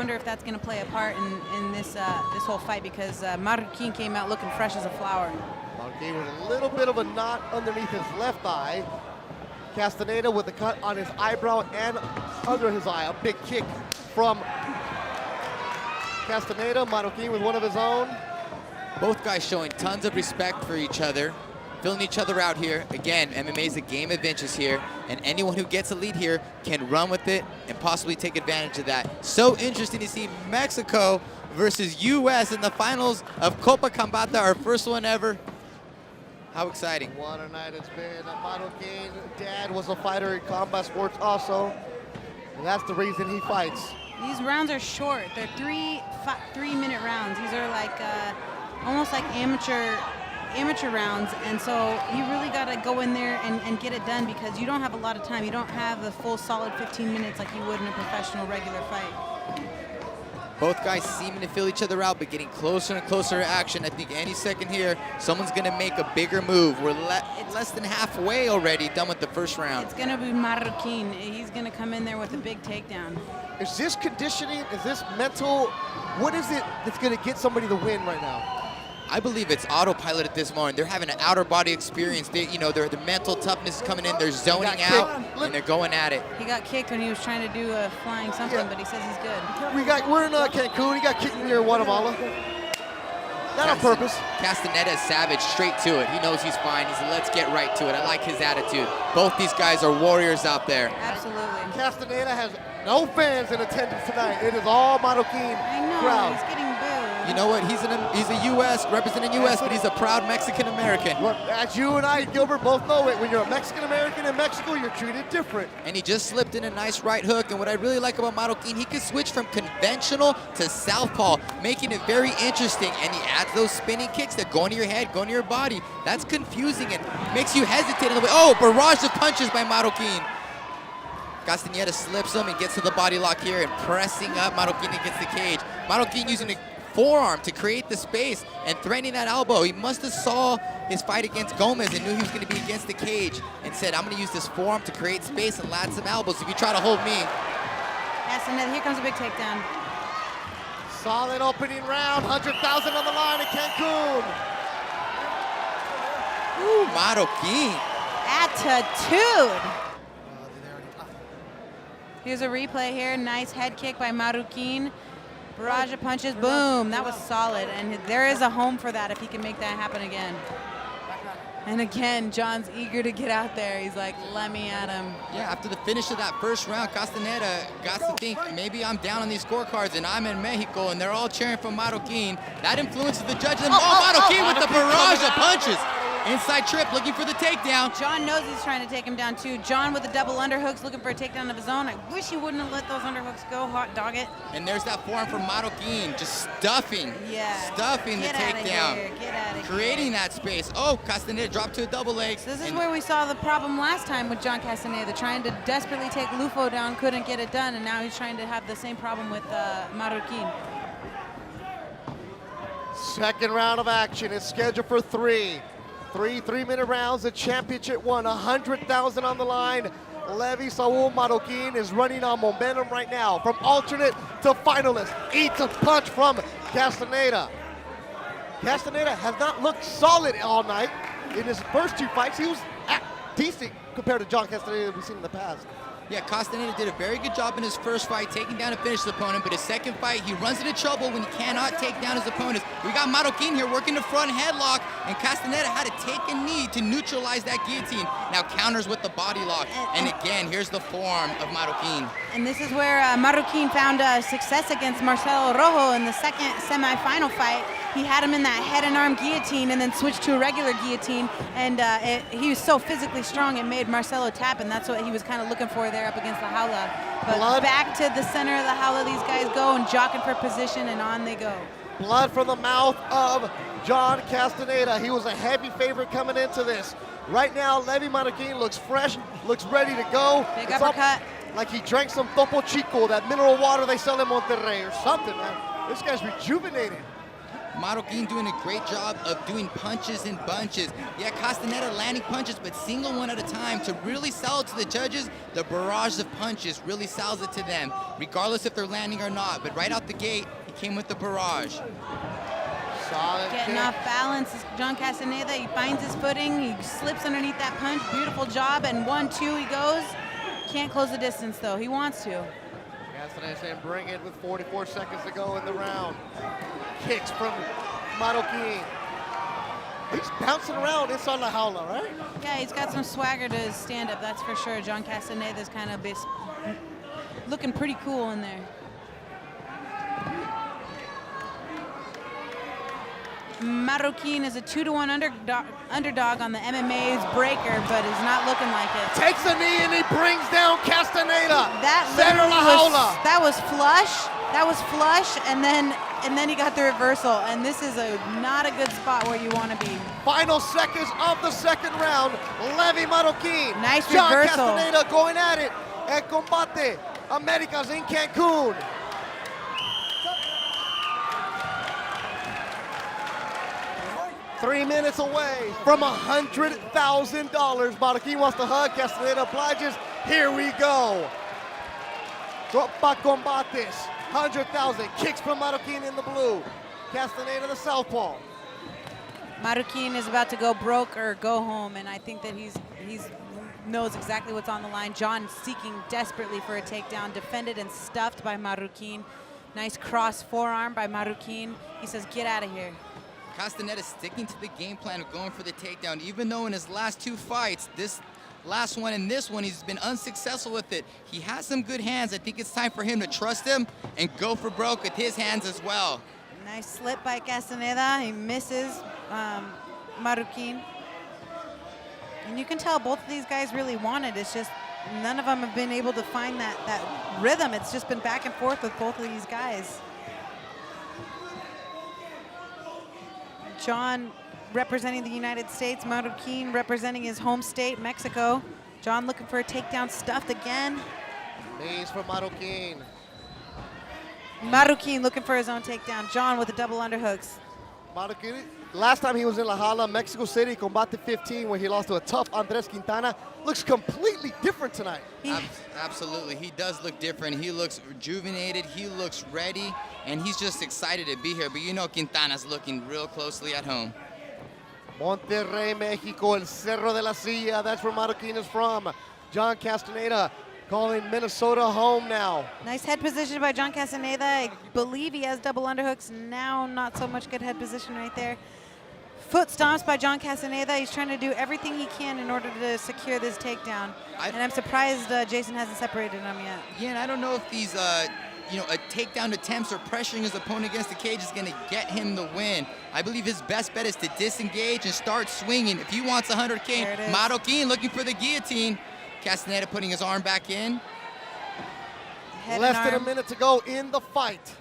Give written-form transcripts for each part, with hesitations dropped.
wonder if that's going to play a part in this this whole fight, because Marroquin came out looking fresh as a flower. Marroquin with a little bit of a knot underneath his left eye. Castaneda with a cut on his eyebrow and under his eye. A big kick from Castaneda. Marroquin with one of his own. Both guys showing tons of respect for each other, filling each other out here. Again, MMA is a game of inches here, and anyone who gets a lead here can run with it and possibly take advantage of that. So interesting to see Mexico versus US in the finals of Copa Combate, our first one ever. How exciting. What a night it's been. Marroquin, dad was a fighter in combat sports also, and that's the reason he fights. These rounds are short. They're 3-minute rounds. These are like almost like amateur rounds, and so you really got to go in there and get it done, because you don't have a lot of time. You don't have a full solid 15 minutes like you would in a professional regular fight. Both guys seeming to fill each other out, but getting closer and closer to action. I think any second here, someone's going to make a bigger move. We're less than halfway already done with the first round. It's going to be Marroquin. He's going to come in there with a big takedown. Is this conditioning? Is this mental? What is it that's going to get somebody the win right now? I believe it's autopilot at this moment. They're having an outer body experience. Their mental toughness is coming in. They're zoning out, and they're going at it. He got kicked when he was trying to do a flying something, but he says he's good. We're in Cancun. He got kicked near Guatemala. Not on purpose. Castaneda is savage, straight to it. He knows he's fine. He's let's get right to it. I like his attitude. Both these guys are warriors out there. Absolutely. Castaneda has no fans in attendance tonight. It is all Marroquin crowd. He's getting booed. You know what? He's a U.S. representing U.S., but he's a proud Mexican-American. Well, as you and I, Gilbert, both know it. When you're a Mexican-American in Mexico, you're treated different. And he just slipped in a nice right hook. And what I really like about Marroquin, he can switch from conventional to southpaw, making it very interesting. And he adds those spinning kicks that go into your head, go into your body. That's confusing and makes you hesitate a little bit. Oh, barrage of punches by Marroquin. Castaneda slips him and gets to the body lock here and pressing up Marroquin against the cage. Marroquin using the forearm to create the space and threatening that elbow. He must have saw his fight against Gomez and knew he was going to be against the cage and said, I'm going to use this forearm to create space and land some elbows if you try to hold me. Castaneda, here comes a big takedown. Solid opening round, 100,000 on the line in Cancun. Ooh, Marroquin. Attitude. Here's a replay here. Nice head kick by Marroquin. Barrage of punches, boom. That was solid, and there is a home for that if he can make that happen again. And again, John's eager to get out there. He's like, let me at him. Yeah, after the finish of that first round, Castaneda got to think, maybe I'm down on these scorecards and I'm in Mexico and they're all cheering for Marroquin. That influences the judges. Marroquin with the barrage of punches. Inside trip, looking for the takedown. John knows he's trying to take him down too. John with the double underhooks, looking for a takedown of his own. I wish he wouldn't have let those underhooks go, hot dog it. And there's that forearm from Marroquin, just stuffing the takedown. Get out of here. Creating that space. Oh, Castaneda dropped to a double leg. So this is where we saw the problem last time with John Castaneda, trying to desperately take Lufo down, couldn't get it done, and now he's trying to have the same problem with Marroquin. Second round of action is scheduled for three. Three-minute rounds, the championship won, 100,000 on the line. Levy Saul Marroquin is running on momentum right now. From alternate to finalist, eats a punch from Castaneda. Castaneda has not looked solid all night. In his first two fights, he was decent compared to John Castaneda that we've seen in the past. Yeah, Castaneda did a very good job in his first fight, taking down and finishing his opponent, but his second fight, he runs into trouble when he cannot take down his opponents. We got Marroquin here working the front headlock, and Castaneda had to take a knee to neutralize that guillotine. Now counters with the body lock, and again, here's the forearm of Marroquin. And this is where Marroquin found success against Marcelo Rojo in the second semifinal fight. He had him in that head and arm guillotine and then switched to a regular guillotine, and he was so physically strong it made Marcelo tap, and that's what he was kind of looking for there up against the jaula. But back to the center of the jaula these guys go and jockeying for position, and on they go. Blood from the mouth of John Castaneda. He was a heavy favorite coming into this. Right now, Levy Marroquin looks fresh, looks ready to go. Big uppercut. Like he drank some Topo Chico, that mineral water they sell in Monterrey or something, man. This guy's rejuvenated. Marroquin doing a great job of doing punches and bunches. Yeah, Castaneda landing punches, but single one at a time to really sell it to the judges. The barrage of punches really sells it to them, regardless if they're landing or not. But right out the gate, he came with the barrage. Solid Getting kick. off balance is John Castaneda. He finds his footing. He slips underneath that punch. Beautiful job. And 1-2 he goes. Can't close the distance, though. He wants to. Castaneda saying bring it with 44 seconds to go in the round. Kicks from Marroquin. He's bouncing around inside La Jaula, right? Yeah, he's got some swagger to his stand-up, that's for sure. John Castaneda's kind of looking pretty cool in there. Marroquin is a 2-1 underdog on the MMA's breaker, but is not looking like it. Takes a knee and he brings down Castaneda. That Center literally La was, Jaula. that was flush. That was flush, and then he got the reversal. And this is not a good spot where you want to be. Final seconds of the second round. Levy Marroquin. Nice John reversal. Castaneda going at it at Combate Americas in Cancun. Three minutes away from $100,000. Marroquin wants to hug. Castaneda obliges. Here we go. Tropa Combates. 100,000. Kicks from Marroquin in the blue. Castaneda the southpaw. Marroquin is about to go broke or go home, and I think that he's knows exactly what's on the line. John seeking desperately for a takedown, defended and stuffed by Marroquin. Nice cross forearm by Marroquin. He says, get out of here. Castaneda sticking to the game plan of going for the takedown, even though in his last two fights, this last one and this one, he's been unsuccessful with it. He has some good hands. I think it's time for him to trust him and go for broke with his hands as well. Nice slip by Castaneda. He misses Marroquin. And you can tell both of these guys really want it. It's just none of them have been able to find that rhythm. It's just been back and forth with both of these guys. John representing the United States, Marroquin representing his home state, Mexico. John looking for a takedown, stuffed again. Knees for Marroquin. Marroquin looking for his own takedown. John with the double underhooks. Marroquin, last time he was in La Jaula, Mexico City, Combate 15, where he lost to a tough Andres Quintana. Looks completely different tonight. Absolutely, he does look different. He looks rejuvenated, he looks ready, and he's just excited to be here. But you know Quintana's looking real closely at home. Monterrey, Mexico, El Cerro de la Silla, that's where Marroquin is from. John Castaneda calling Minnesota home now. Nice head position by John Castaneda. I believe he has double underhooks. Now not so much good head position right there. Foot stomps by John Castaneda. He's trying to do everything he can in order to secure this takedown. And I'm surprised Jason hasn't separated him yet. Yeah, and I don't know if these takedown attempts or pressuring his opponent against the cage is going to get him the win. I believe his best bet is to disengage and start swinging. If he wants 100K, Marroquin looking for the guillotine. Castaneda putting his arm back in. Less than a minute to go in the fight.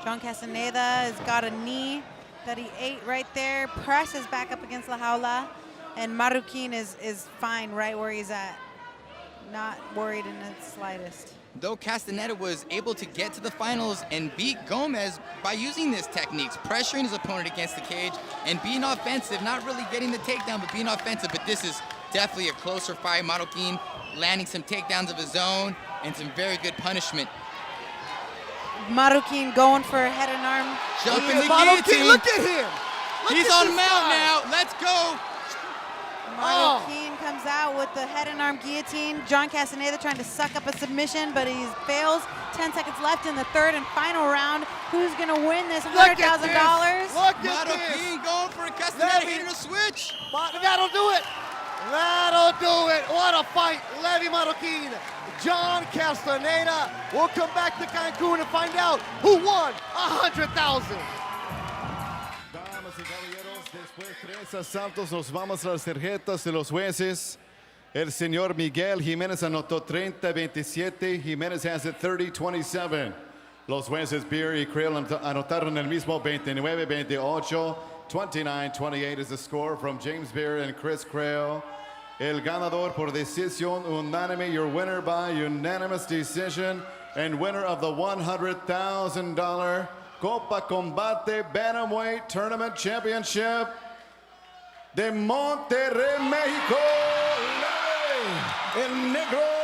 John Castaneda has got a knee that he ate right there, presses back up against La Jaula, and Marroquin is fine right where he's at. Not worried in the slightest. Though Castaneda was able to get to the finals and beat Gomez by using these techniques, pressuring his opponent against the cage and being offensive, not really getting the takedown, but being offensive. But this is definitely a closer fight. Marroquin landing some takedowns of his own and some very good punishment. Marroquin going for a head and arm. Jumping the guillotine. Look at him. He's on mount now. Let's go. Marroquin comes out with the head and arm guillotine. John Castaneda trying to suck up a submission, but he fails. 10 seconds left in the third and final round. Who's going to win this $100,000? Look at Marroquin going for a Castaneda hitting a switch. That'll do it. That'll do it. What a fight. Levy Marroquin, John Castaneda. We'll come back to Cancun and find out who won $100,000. Después de 3 asaltos nos vamos a las tarjetas de los jueces. El señor Miguel Jiménez anotó 30-27. Jiménez has it 30-27. Los jueces Beer y Creel anotaron el mismo 29-28. 29-28 is the score from James Beer and Chris Creel. El ganador por decisión unánime, your winner by unanimous decision and winner of the $100,000 Copa Combate Bantamweight Tournament Championship de Monterrey, México, Levy, el negro